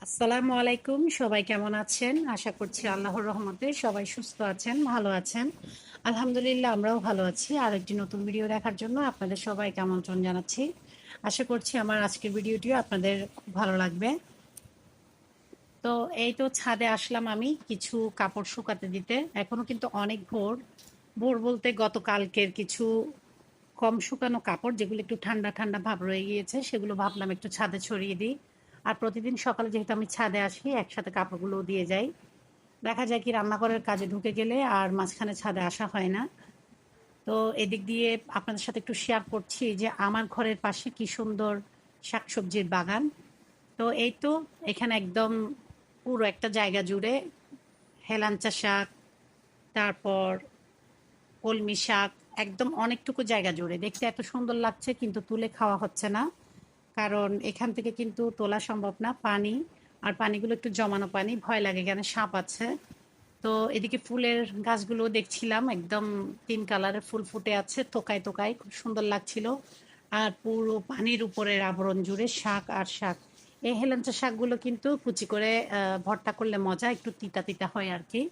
আসসালামু আলাইকুম। সবাই কেমন আছেন? আশা করছি আল্লাহর রহমতে সবাই সুস্থ আছেন, ভালো আছেন। আলহামদুলিল্লাহ আমরাও ভালো আছি। আরেকটি নতুন ভিডিও দেখার জন্য আপনাদের সবাইকে আমন্ত্রণ জানাচ্ছি। আশা করছি আমার আজকের ভিডিওটিও আপনাদের খুব ভালো লাগবে। তো এই তো ছাদে আসলাম আমি কিছু কাপড় শুকাতে দিতে। এখনো কিন্তু অনেক ভোর। ভোর বলতে গতকালকের কিছু কম শুকানো কাপড় যেগুলো একটু ঠান্ডা ঠান্ডা ভাব রয়ে গিয়েছে সেগুলো ভাবলাম একটু ছাদে ছড়িয়ে দিই। আর প্রতিদিন সকালে যেহেতু আমি ছাদে আসি একসাথে কাপড়গুলো দিয়ে যাই। দেখা যায় কি রান্নাঘরের কাজে ঢুকে গেলে আর মাঝখানে ছাদে আসা হয় না। তো এদিক দিয়ে আপনাদের সাথে একটু শেয়ার করছি যে আমার ঘরের পাশে কি সুন্দর শাকসবজির বাগান। তো এই তো এখানে একদম পুরো একটা জায়গা জুড়ে হেলাঞ্চা শাক, তারপর কলমি শাক, একদম অনেকটুকু জায়গা জুড়ে দেখতে এত সুন্দর লাগছে, কিন্তু তুলে খাওয়া হচ্ছে না। কারণ এখান থেকে কিন্তু তোলা সম্ভব না, পানি, আর পানিগুলো একটু জমানো পানি, ভয় লাগে এখানে সাপ আছে। তো এদিকে ফুলের গাছগুলো দেখছিলাম, একদম 3 কালারের ফুল ফুটে আছে তোকায় তোকায়, খুব সুন্দর লাগছিল। আর পুরো পানির উপরের আবরণ জুড়ে শাক আর শাক। এই হেলেঞ্চা শাকগুলো কিন্তু কুচি করে ভর্তা করলে মজা, একটু তিতা তিতা হয় আর কি।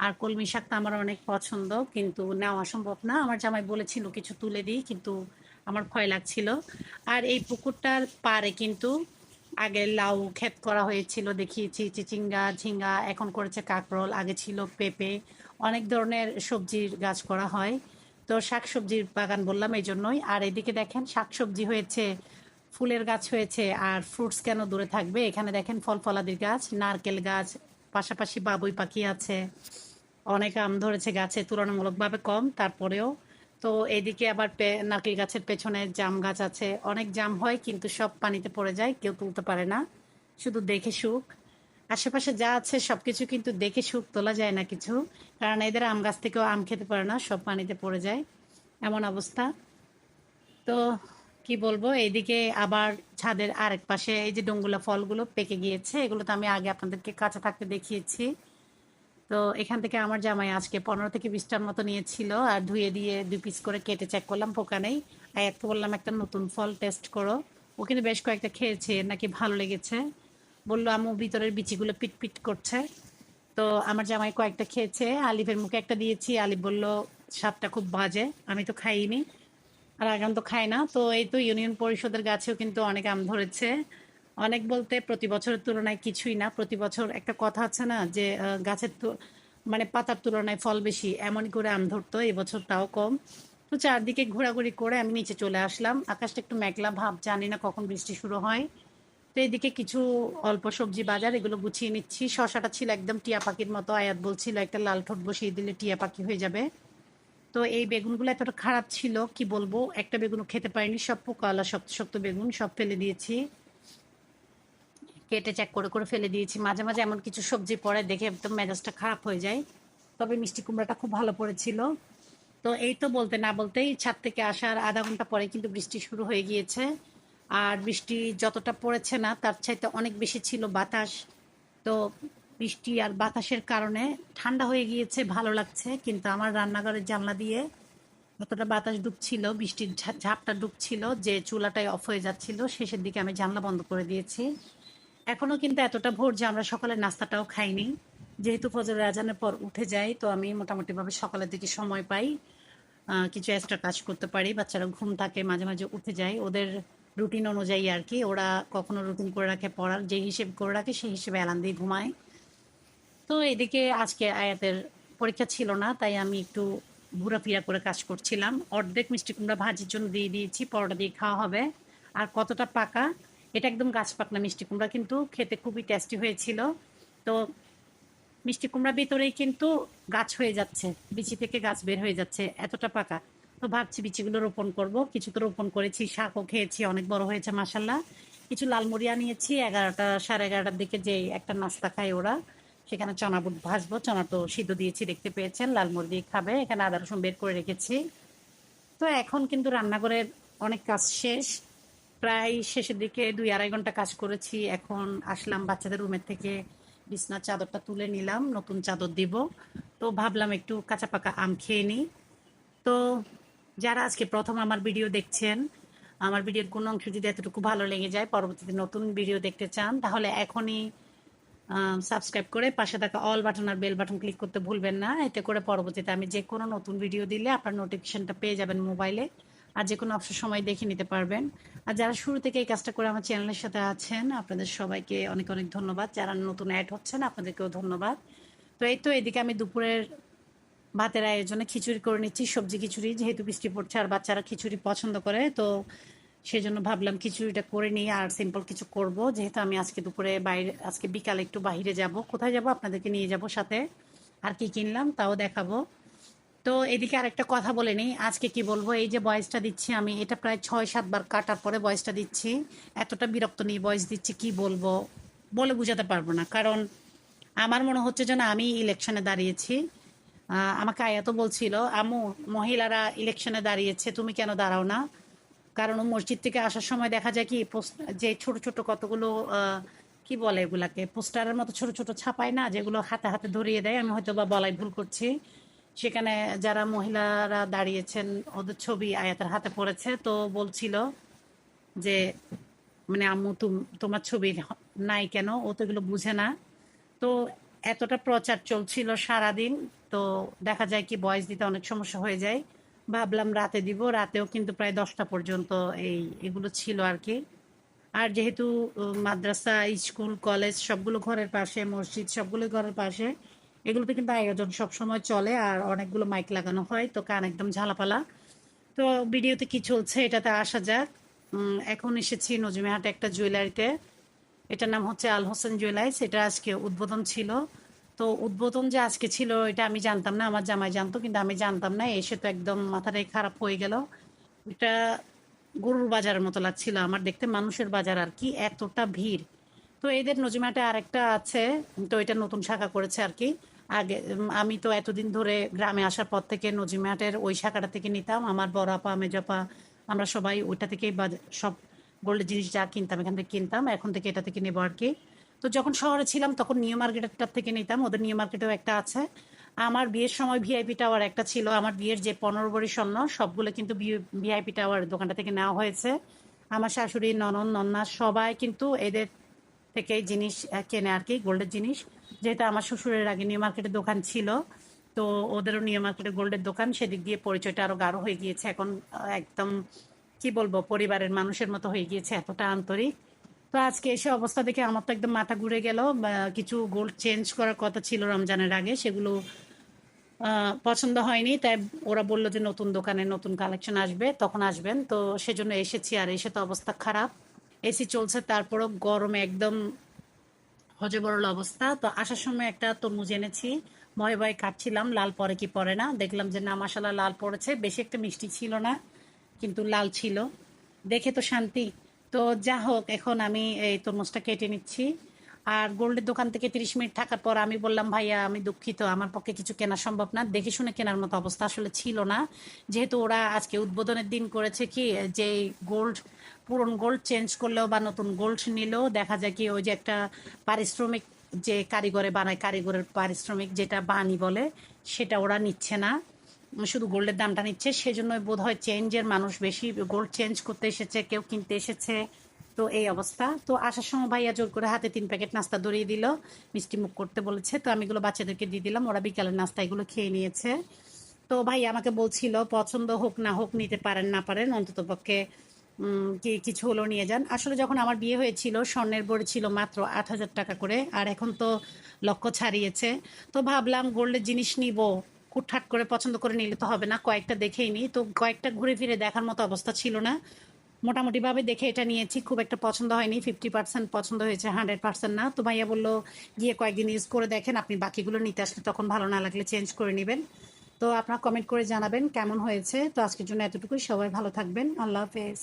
আর কলমি শাকটা আমার অনেক পছন্দ, কিন্তু নেওয়া সম্ভব না। আমার জামাই বলেছিল কিছু তুলে দিই, কিন্তু আমার ভয় লাগছিল। আর এই পুকুরটার পাড়ে কিন্তু আগে লাউ ক্ষেত করা হয়েছিল, দেখিয়েছি চিচিঙ্গা ঝিঙ্গা, এখন করেছে কাঁকরোল, আগে ছিল পেঁপে, অনেক ধরনের সবজির গাছ করা হয়। তো শাকসবজির বাগান বললাম এই জন্যই। আর এদিকে দেখেন শাকসবজি হয়েছে, ফুলের গাছ হয়েছে, আর ফ্রুটস কেন দূরে থাকবে, এখানে দেখেন ফল ফলাদির গাছ, নারকেল গাছ, পাশাপাশি বাবুই পাখি আছে। অনেক আম ধরেছে গাছে, তুলনামূলকভাবে কম তারপরেও। তো এদিকে আবার নারকেল গাছের পেছনে জাম গাছ আছে, অনেক জাম হয় কিন্তু সব পানিতে পড়ে যায়, কেউ তুলতে পারে না, শুধু দেখে সুখ। আশেপাশে যা আছে সবকিছু কিন্তু দেখে সুখ, তোলা যায় না কিছু, কারণ এদের আম গাছ থেকেও আম খেতে পারে না, সব পানিতে পড়ে যায়, এমন অবস্থা। তো কি বলবো, এইদিকে আবার ছাদের আরেক পাশে এই যে ডোঙ্গুলা ফলগুলো পেকে গিয়েছে, এগুলো তো আমি আগে আপনাদেরকে কাঁচা থাকতে দেখিয়েছি। তো এখান থেকে আমার জামাই আজকে 15 থেকে 20টার মতো নিয়েছিল, আর ধুয়ে দিয়ে 2 পিস করে কেটে চেক করলাম পোকা নেই। আয়াতকে বললাম একটা নতুন ফল টেস্ট করো। ও কিন্তু বেশ কয়েকটা খেয়েছে, নাকি ভালো লেগেছে। বললো আম্মু ভিতরের বিচিগুলো পিট পিট করছে। তো আমার জামাই কয়েকটা খেয়েছে, আলিফের মুখে একটা দিয়েছি, আলিফ বলল স্বাদটা খুব বাজে, আমি তো খাইনি। আর আগাম তো খায় না। তো এই তো ইউনিয়ন পরিষদের গাছেও কিন্তু অনেক আম ধরেছে। অনেক বলতে প্রতি বছরের তুলনায় কিছুই না। প্রতি বছর একটা কথা আছে না যে গাছের তো মানে পাতার তুলনায় ফল বেশি, এমনই করে আম ধরতো, এবছর তাও কম। তো চারদিকে ঘোরাঘুরি করে আমি নিচে চলে আসলাম। আকাশটা একটু মেঘলা ভাব, জানি না কখন বৃষ্টি শুরু হয়। তো এদিকে কিছু অল্প সবজি বাজার, এগুলো গুছিয়ে নিচ্ছি। শশাটা ছিল একদম টিয়া পাখির মতো, আয়াত বলছিল একটা লাল ঠোঁট বসিয়ে দিলে টিয়া পাখি হয়ে যাবে। তো এই বেগুনগুলো এতটা খারাপ ছিল কি বলবো, একটা বেগুনও খেতে পারিনি, সব পোকাওয়ালা শক্ত শক্ত বেগুন, সব ফেলে দিয়েছি। কেটে চেক করে করে ফেলে দিয়েছি। মাঝে মাঝে এমন কিছু সবজি পড়ে দেখে একদম মেজাজটা খারাপ হয়ে যায়। তবে মিষ্টি কুমড়াটা খুব ভালো পড়েছিল। তো এই তো বলতে না বলতেই ছাদ থেকে আসার আধা ঘন্টা পরে কিন্তু বৃষ্টি শুরু হয়ে গিয়েছে। আর বৃষ্টি যতটা পড়েছে না তার চাইতে অনেক বেশি ছিল বাতাস। তো বৃষ্টি আর বাতাসের কারণে ঠান্ডা হয়ে গিয়েছে, ভালো লাগছে, কিন্তু আমার রান্নাঘরের জানলা দিয়ে এতটা বাতাস ঢুকছিল, বৃষ্টির ঝাপটা ঢুকছিল যে চুলাটাই অফ হয়ে যাচ্ছিল। শেষের দিকে আমি জানলা বন্ধ করে দিয়েছি। এখনো কিন্তু এতটা ভোর যে আমরা সকালের নাস্তাটাও খাইনি। যেহেতু ফজরের আজানের পর উঠে যাই, তো আমি মোটামুটিভাবে সকালের দিকে সময় পাই, কিছু এক্সট্রা কাজ করতে পারি। বাচ্চারা ঘুম থাকে, মাঝে মাঝে উঠে যায়, ওদের রুটিন অনুযায়ী আর কি। ওরা কখনো রুটিন করে রাখে পড়ার, যে হিসেব করে রাখে সেই হিসেবে অ্যালার্ম দিয়ে ঘুমায়। তো এদিকে আজকে আয়াতের পরীক্ষা ছিল না, তাই আমি একটু ঘোরাফেরা করে কাজ করছিলাম। অর্ধেক মিষ্টি কুমড়া ভাজির জন্য দিয়ে দিয়েছি, পরোটা দিয়ে খাওয়া হবে। আর কতটা পাকা, এটা একদম গাছ পাকনা মিষ্টি কুমড়া, কিন্তু খেতে খুবই টেস্টি হয়েছিল। তো মিষ্টি কুমড়া ভিতরেই কিন্তু গাছ হয়ে যাচ্ছে, বিচি থেকে গাছ বের হয়ে যাচ্ছে, এতটা পাকা। তো ভাবছি বিচিগুলো রোপণ করব, কিছু তো রোপণ করেছি, শাকও খেয়েছি, অনেক বড় হয়েছে মাসাল্লাহ। কিছু লালমরিয়া নিয়েছি, 11টা সাড়ে 11টার দিকে যে একটা নাস্তা খায় ওরা, সেখানে চনা বুট ভাজবো, চনা তো সিদ্ধ দিয়েছি দেখতে পেয়েছেন, লালমুড়ি দিয়ে খাবে, এখানে আদা রসুন বের করে রেখেছি। তো এখন কিন্তু রান্নাঘরের অনেক কাজ শেষ, প্রায় শেষের দিকে 2-2.5 ঘন্টা কাজ করেছি। এখন আসলাম বাচ্চাদের রুমের থেকে, বিছনার চাদরটা তুলে নিলাম, নতুন চাদর দিব। তো ভাবলাম একটু কাঁচা পাকা আম খেয়ে নিই। তো যারা আজকে প্রথম আমার ভিডিও দেখছেন, আমার ভিডিওর কোনো অংশ যদি এতটুকু ভালো লেগে যায়, পরবর্তীতে নতুন ভিডিও দেখতে চান, তাহলে এখনই সাবস্ক্রাইব করে পাশে থাকা অল বাটন আর বেল বাটন ক্লিক করতে ভুলবেন না। এতে করে পরবর্তীতে আমি যে কোনো নতুন ভিডিও দিলে আপনার নোটিফিকেশনটা পেয়ে যাবেন মোবাইলে, আর যে কোনো অবসর সময় দেখে নিতে পারবেন। আর যারা শুরু থেকে এই কাজটা করে আমার চ্যানেলের সাথে আছেন, আপনাদের সবাইকে অনেক অনেক ধন্যবাদ। যারা নতুন অ্যাড হচ্ছেন আপনাদেরকেও ধন্যবাদ। তো এই তো এদিকে আমি দুপুরের ভাতের আয়োজনে খিচুড়ি করে নিচ্ছি, সবজি খিচুড়ি, যেহেতু বৃষ্টি পড়ছে আর বাচ্চারা খিচুড়ি পছন্দ করে, তো সেজন্য ভাবলাম খিচুড়িটা করে নিই আর সিম্পল কিছু করব। যেহেতু আমি আজকে দুপুরে বাইরে, আজকে বিকালে একটু বাইরে যাব, কোথায় যাব আপনাদেরকে নিয়ে যাব সাথে, আর কি কিনলাম তাও দেখাবো। তো এদিকে আরেকটা কথা বলে নিই, আজকে কি বলবো, এই যে ভয়েসটা দিচ্ছি আমি, এটা প্রায় 6-7 বার কাটার পরে ভয়েসটা দিচ্ছি। এতটা বিরক্ত নিয়ে ভয়েস দিচ্ছি, কি বলবো বলে বুঝাতে পারবো না। কারণ আমার মনে হচ্ছে যেন আমি ইলেকশনে দাঁড়িয়েছি। আমাকে আয়াত বলছিল, আম্মু মহিলারা ইলেকশনে দাঁড়িয়েছে, তুমি কেন দাঁড়াও না? কারণ ও মসজিদ থেকে আসার সময় দেখা যায় কি যে ছোট ছোট কতগুলো কি বলে এগুলাকে, পোস্টারের মতো ছোট ছোট ছাপায় না, যেগুলো হাতে হাতে ধরিয়ে দেয়, আমি হয়তো বা বলাই ভুল করছি। সেখানে যারা মহিলারা দাঁড়িয়েছেন ওদের ছবি আয়াতের হাতে পড়েছে, তো বলছিল যে মানে আম্মু তোমার ছবি নাই কেন, ও তো এগুলো বুঝে না। তো এতটা প্রচার চলছিল সারাদিন, তো দেখা যায় কি ভয়েস দিতে অনেক সমস্যা হয়ে যায়। ভাবলাম রাতে দিব, রাতেও কিন্তু প্রায় 10টা পর্যন্ত এগুলো ছিল আর কি। আর যেহেতু মাদ্রাসা, স্কুল, কলেজ সবগুলো ঘরের পাশে, মসজিদ সবগুলো ঘরের পাশে, এগুলোতে কিন্তু আয়োজন সবসময় চলে আর অনেকগুলো মাইক লাগানো হয়, তো কান একদম ঝালাপালা। তো ভিডিওতে কি চলছে এটাতে আসা যাক। এখন এসেছি নজমিহাটে একটা জুয়েলারিতে, এটার নাম হচ্ছে আল হোসেন জুয়েলার্স। এটা আজকে উদ্বোধন ছিল। তো উদ্বোধন যে আজকে ছিল এটা আমি জানতাম না, আমার জামাই জানতো কিন্তু আমি জানতাম না। এসে তো একদম মাথাটাই খারাপ হয়ে গেল। এটা গরুর বাজারের মতো লাগছিল আমার দেখতে, মানুষের বাজার আর কি, এতটা ভিড়। তো এদের নজিমাটে আরেকটা আছে, তো এটা নতুন শাখা করেছে আর কি। আগে আমি তো এতদিন ধরে গ্রামে আসার পর থেকে নজিমাটের ওই শাখাটা থেকে নিতাম, আমার বড় আপা মেজপা আমরা সবাই ওইটা থেকেই সব গোল্ডের জিনিস যা কিনতাম এখান থেকে কিনতাম, এখন থেকে এটা থেকে নেবো আর কি। তো যখন শহরে ছিলাম তখন নিউ মার্কেটের থেকে নিতাম, ওদের নিউ মার্কেটেও একটা আছে। আমার বিয়ের সময় ভিআইপি টাওয়ার একটা ছিল, আমার বিয়ের যে 15 ভরি স্বর্ণ সবগুলো কিন্তু ভিআইপি টাওয়ার দোকানটা থেকে নেওয়া হয়েছে। আমার শাশুড়ি, ননদ, নন্না সবাই কিন্তু এদের থেকে জিনিস কেনে আর কি, গোল্ডের জিনিস। যেহেতু আমার শ্বশুরের আগে নিউ মার্কেটের দোকান ছিল, তো ওদেরও নিউ মার্কেটে গোল্ডের দোকান, সেদিক দিয়ে পরিচয়টা আরো গাঢ় হয়ে গিয়েছে এখন। একদম কি বলবো, পরিবারের মানুষের মতো হয়ে গিয়েছে, এতটা আন্তরিক। তো আজকে এসে অবস্থা দেখে আমার তো একদম মাথা ঘুরে গেল। কিছু গোল্ড চেঞ্জ করার কথা ছিল রমজানের আগে, সেগুলো পছন্দ হয়নি, তাই ওরা বললো যে নতুন দোকানে নতুন কালেকশন আসবে, তখন আসবেন। তো সেজন্য এসেছি, আর এসে তো অবস্থা খারাপ। এসি চলছে তারপরও গরমে একদম হজবরল অবস্থা। তো আসার সময় একটা তরমুজ এনেছি, ভয়ে ভয়ে কাটছিলাম লাল পরে কি পরে না, দেখলাম যে না মাশাআল্লাহ লাল পড়েছে, বেশি একটা মিষ্টি ছিল না কিন্তু লাল ছিল, দেখে তো শান্তি। তো যা হোক, এখন আমি এই তরমুজটা কেটে নিচ্ছি। আর গোল্ডের দোকান থেকে 30 মিনিট থাকার পর আমি বললাম, ভাইয়া আমি দুঃখিত, আমার পক্ষে কিছু কেনা সম্ভব না, দেখে শুনে কেনার মতো অবস্থা আসলে ছিল না। যেহেতু ওরা আজকে উদ্বোধনের দিন করেছে কি, যে গোল্ড, পুরন গোল্ড চেঞ্জ করলেও বা নতুন গোল্ড নিলেও দেখা যায় কি ওই যে একটা পারিশ্রমিক, যে কারিগরে বানায় কারিগরের পারিশ্রমিক যেটা বানি বলে, সেটা ওরা নিচ্ছে না, শুধু গোল্ডের দামটা নিচ্ছে। সেজন্য বোধ হয় চেঞ্জের মানুষ বেশি, গোল্ড চেঞ্জ করতে এসেছে, কেউ কিনতে এসেছে। তো এই অবস্থা। তো আসার সময় ভাইয়া জোর করে হাতে 3 প্যাকেট নাস্তা ধরিয়ে দিল, মিষ্টি মুখ করতে বলেছে, তো আমি এগুলো বাচ্চাদেরকে দিয়ে দিলাম, ওরা বিকালের নাস্তা এগুলো খেয়ে নিয়েছে। তো ভাই আমাকে বলছিল পছন্দ হোক না হোক, নিতে পারেন না পারেন অন্তত পক্ষে কি কিছু হলেও নিয়ে যান। আসলে যখন আমার বিয়ে হয়েছিল স্বর্ণের বড়ি ছিল মাত্র 8,000 টাকা করে, আর এখন তো লক্ষ ছাড়িয়েছে। তো ভাবলাম গোল্ডের জিনিস নিব, হুটহাট করে পছন্দ করে নিলে তো হবে না, কয়েকটা দেখেই নিই। তো কয়েকটা ঘুরে ফিরে দেখার মতো অবস্থা ছিল না, মোটামুটিভাবে দেখে এটা নিয়েছি, খুব একটা পছন্দ হয়নি, 50% পছন্দ হয়েছে, 100% না। তো ভাইয়া বললো গিয়ে কয়েকদিন ইউজ করে দেখেন, আপনি বাকিগুলো নিতে আসলে তখন ভালো না লাগলে চেঞ্জ করে নেবেন। তো আপনারা কমেন্ট করে জানাবেন কেমন হয়েছে। তো আজকের জন্য এতটুকুই, সবাই ভালো থাকবেন, আল্লাহ হাফেজ।